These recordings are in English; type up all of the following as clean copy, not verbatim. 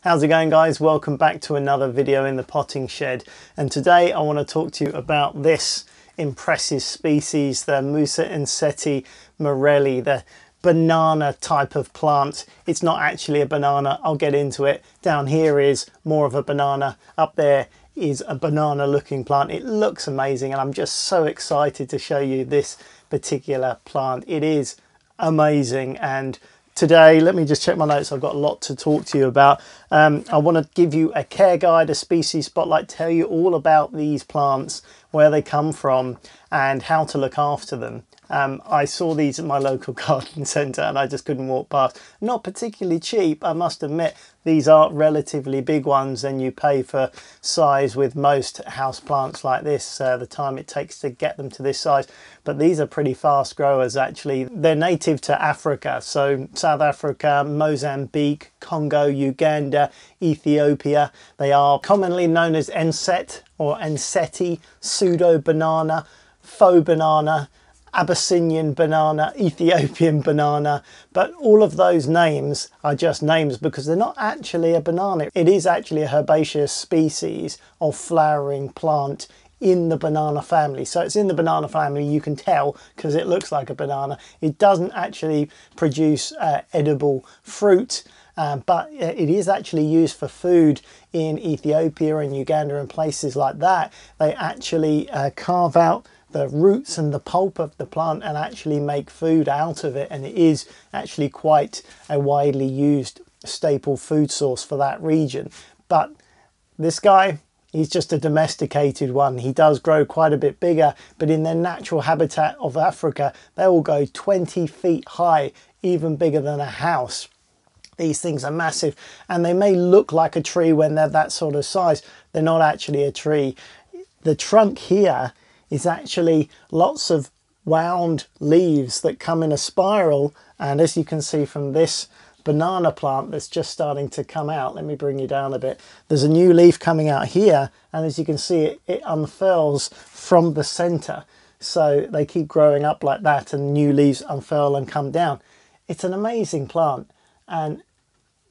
How's it going, guys? Welcome back to another video in the potting shed, and today I want to talk to you about this impressive species, the Musa Ensete Maurelii, the banana type of plant. It's not actually a banana, I'll get into it. Down here is more of a banana, up there is a banana looking plant. It looks amazing and I'm just so excited to show you this particular plant. It is amazing, and today, let me just check my notes, I've got a lot to talk to you about. I want to give you a care guide, a species spotlight, tell you all about these plants, where they come from and how to look after them. I saw these at my local garden centre and I just couldn't walk past. Not particularly cheap, I must admit. These are relatively big ones and you pay for size with most house plants like this, the time it takes to get them to this size. But these are pretty fast growers actually. They're native to Africa, so South Africa, Mozambique, Congo, Uganda, Ethiopia. They are commonly known as enset or ensete, pseudo-banana, faux banana, Abyssinian banana, Ethiopian banana, but all of those names are just names because they're not actually a banana. It is actually a herbaceous species of flowering plant in the banana family. So it's in the banana family, you can tell because it looks like a banana. It doesn't actually produce edible fruit, but it is actually used for food in Ethiopia and Uganda and places like that. They actually carve out the roots and the pulp of the plant and actually make food out of it, and it is actually quite a widely used staple food source for that region. But this guy, he's just a domesticated one. He does grow quite a bit bigger, but in their natural habitat of Africa, they will go 20 feet high, even bigger than a house. These things are massive, and they may look like a tree when they're that sort of size. They're not actually a tree. The trunk here is actually lots of wound leaves that come in a spiral, and as you can see from this banana plant that's just starting to come out, let me bring you down a bit, there's a new leaf coming out here, and as you can see it unfurls from the center, so they keep growing up like that and new leaves unfurl and come down. It's an amazing plant, and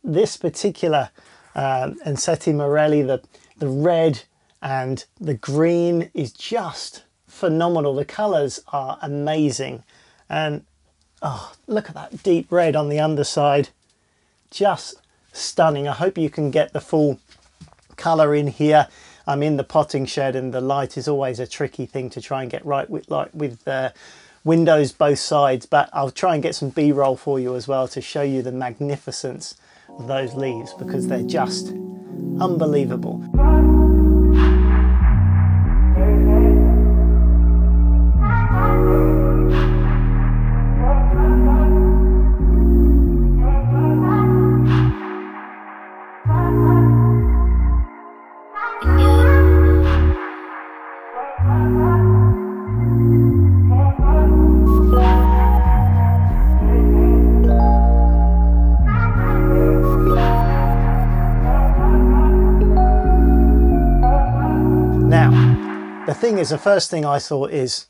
this particular Ensete Maurelii, the red and the green is just phenomenal. The colors are amazing, and oh, look at that deep red on the underside, just stunning. I hope you can get the full color in here. I'm in the potting shed and the light is always a tricky thing to try and get right with, like with the windows both sides, but I'll try and get some b-roll for you as well to show you the magnificence of those leaves, because they're just unbelievable. The thing is, the first thing I thought is,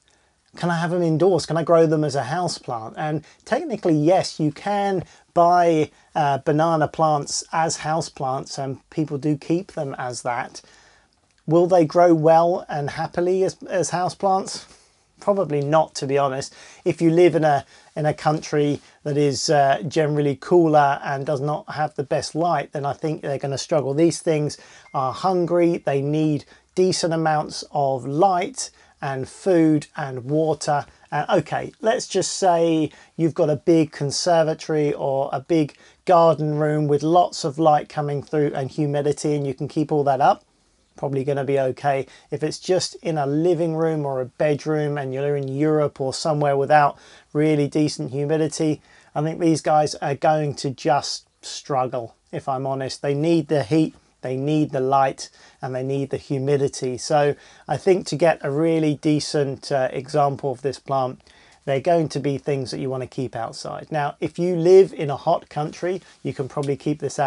can I have them indoors? Can I grow them as a house plant? And technically, yes, you can buy banana plants as house plants, and people do keep them as that. Will they grow well and happily as house plants? Probably not, to be honest. If you live in a country that is generally cooler and does not have the best light, then I think they're going to struggle. These things are hungry, they need decent amounts of light and food and water. Okay, let's just say you've got a big conservatory or a big garden room with lots of light coming through and humidity, and you can keep all that up, probably going to be okay. If it's just in a living room or a bedroom and you're in Europe or somewhere without really decent humidity, I think these guys are going to just struggle, if I'm honest. They need the heat, they need the light, and they need the humidity. So I think to get a really decent example of this plant, they're going to be things that you want to keep outside. Now, if you live in a hot country, you can probably keep this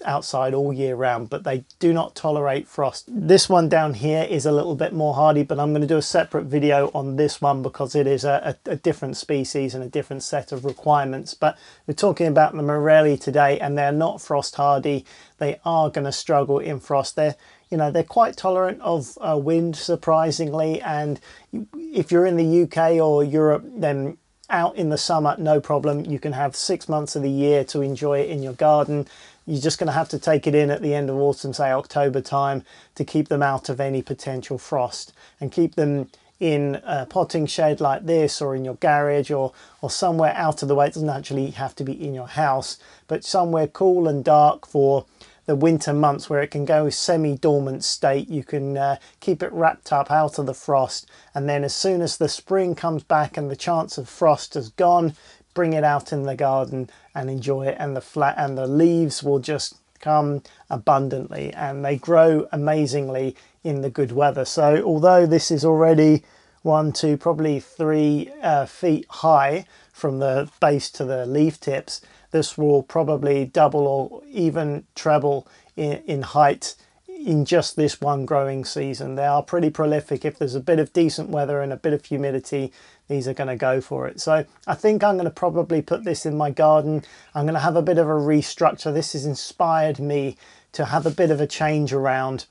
outside all year round, but they do not tolerate frost. This one down here is a little bit more hardy, but I'm going to do a separate video on this one because it is a different species and a different set of requirements. But we're talking about the Maurelii today, and they're not frost hardy. They are going to struggle in frost. They're quite tolerant of wind, surprisingly, and if you're in the UK or Europe, then out in the summer, no problem. You can have 6 months of the year to enjoy it in your garden. You're just going to have to take it in at the end of autumn, say October time, to keep them out of any potential frost, and keep them in a potting shed like this, or in your garage, or somewhere out of the way. It doesn't actually have to be in your house, but somewhere cool and dark for the winter months where it can go semi-dormant state. You can keep it wrapped up out of the frost, and then as soon as the spring comes back and the chance of frost has gone, bring it out in the garden and enjoy it, and the leaves will just come abundantly, and they grow amazingly in the good weather. So although this is already 1, 2, probably 3 feet high from the base to the leaf tips, this will probably double or even treble in height in just this one growing season. They are pretty prolific. If there's a bit of decent weather and a bit of humidity, these are going to go for it. So I think I'm going to probably put this in my garden. I'm going to have a bit of a restructure. This has inspired me to have a bit of a change around.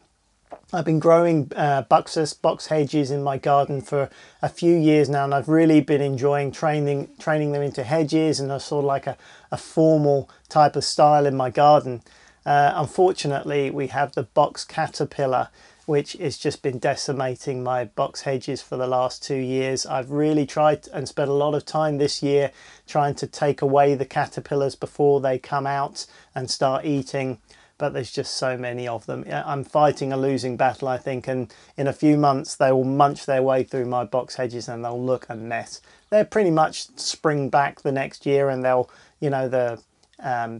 I've been growing box hedges in my garden for a few years now, and I've really been enjoying training them into hedges and a sort of like a formal type of style in my garden. Unfortunately, we have the box caterpillar, which has just been decimating my box hedges for the last 2 years. I've really tried and spent a lot of time this year trying to take away the caterpillars before they come out and start eating, but there's just so many of them. I'm fighting a losing battle, I think, and in a few months they will munch their way through my box hedges and they'll look a mess. They'll pretty much spring back the next year, and they'll, the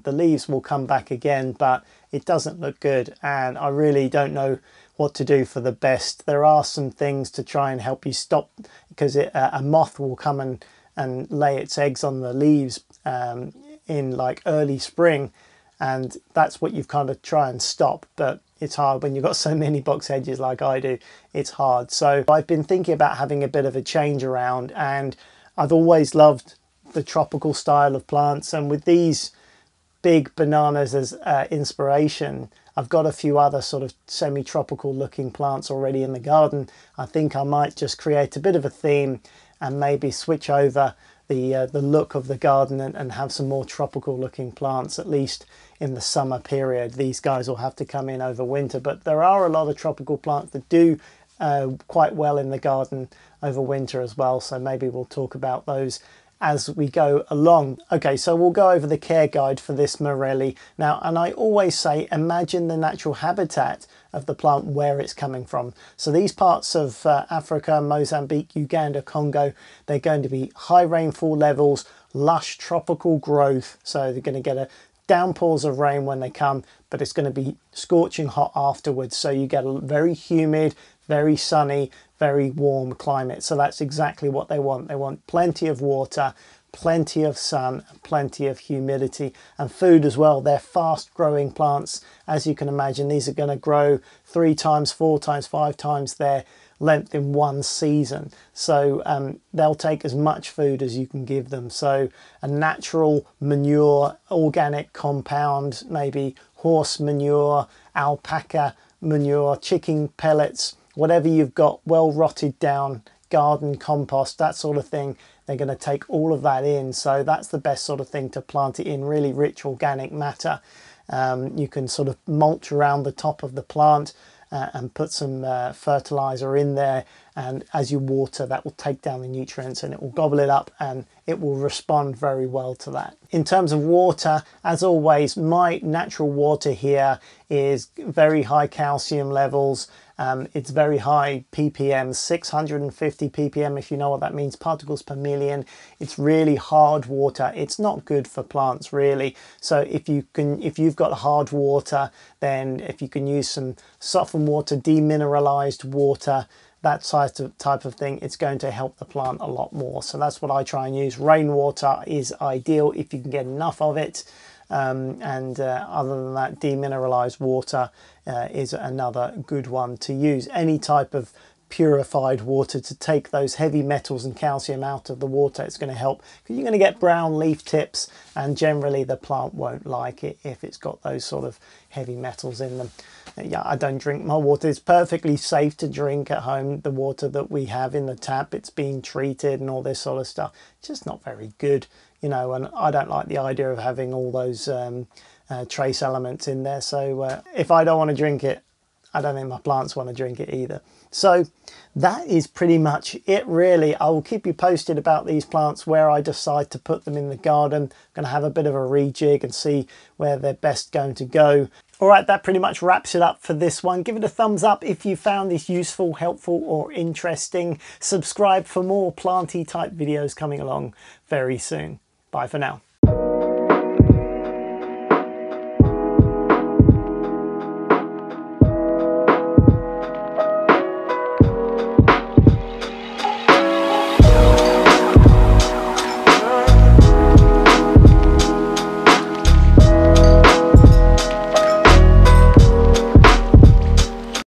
leaves will come back again, but it doesn't look good, and I really don't know what to do for the best. There are some things to try and help you stop, because a moth will come and lay its eggs on the leaves in like early spring, and that's what you've kind of try and stop, but it's hard when you've got so many box hedges like I do. It's hard. So I've been thinking about having a bit of a change around, and I've always loved the tropical style of plants, and with these big bananas as inspiration, I've got a few other sort of semi-tropical looking plants already in the garden. I think I might just create a bit of a theme and maybe switch over the look of the garden and have some more tropical looking plants, at least in the summer period. These guys will have to come in over winter, but there are a lot of tropical plants that do quite well in the garden over winter as well, so maybe we'll talk about those as we go along. Okay, so we'll go over the care guide for this Maurelii now, and I always say imagine the natural habitat of the plant, where it's coming from. So these parts of Africa, Mozambique, Uganda, Congo, they're going to be high rainfall levels, lush tropical growth, so they're going to get downpours of rain when they come, but it's going to be scorching hot afterwards, so you get a very humid, very sunny, very warm climate. So that's exactly what they want. They want plenty of water, plenty of sun, plenty of humidity, and food as well. They're fast growing plants. As you can imagine, these are going to grow 3 times, 4 times, 5 times their length in one season. So they'll take as much food as you can give them. So a natural manure, organic compound, maybe horse manure, alpaca manure, chicken pellets, whatever you've got, well rotted down garden compost, that sort of thing, they're going to take all of that in. So that's the best sort of thing to plant it in, really rich organic matter. You can sort of mulch around the top of the plant and put some fertilizer in there, and as you water, that will take down the nutrients and it will gobble it up, and it will respond very well to that. In terms of water, as always, my natural water here is very high calcium levels. It's very high ppm, 650 ppm, if you know what that means, particles per million. It's really hard water. It's not good for plants, really. So if you've got hard water, then if you can use some softened water, demineralized water, that type of thing, it's going to help the plant a lot more. So that's what I try and use. Rainwater is ideal if you can get enough of it. Other than that, demineralized water is another good one to use. Any type of purified water to take those heavy metals and calcium out of the water, it's going to help, because you're going to get brown leaf tips, and generally the plant won't like it if it's got those sort of heavy metals in them. Yeah, I don't drink my water. It's perfectly safe to drink at home. The water that we have in the tap, it's been treated and all this sort of stuff. It's just not very good, you know, and I don't like the idea of having all those trace elements in there. So if I don't want to drink it, I don't think my plants want to drink it either. So that is pretty much it, really. I will keep you posted about these plants, where I decide to put them in the garden. I'm going to have a bit of a rejig and see where they're best going to go. All right, that pretty much wraps it up for this one. Give it a thumbs up if you found this useful, helpful or interesting. Subscribe for more planty type videos coming along very soon. Bye for now.